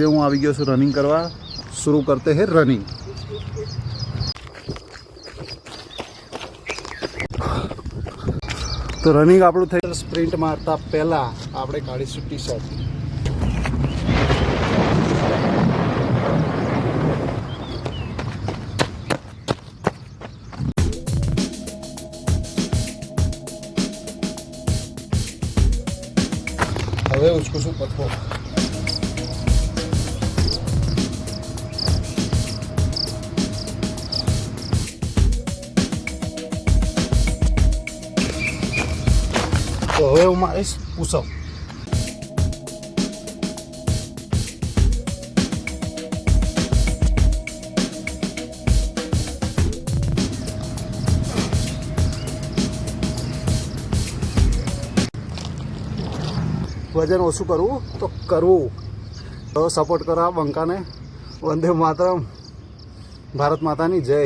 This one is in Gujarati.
હું આવી ગયો છું રનિંગ કરવા. शुरू करते हैं रनिंग. તો રનિંગ આપણું થઈ સ્પ્રિન્ટ મારતા પહેલાં આપણે કાઢીશું ટી શર્ટ. હવે ઉચકું છું પથ્થો. તો હવે હું મારીશ પુશઅપ. વજન ઓછું કરવું તો કરવું. તો સપોર્ટ કરો આ બંકાને. વંદે માતરમ. ભારત માતાની જય.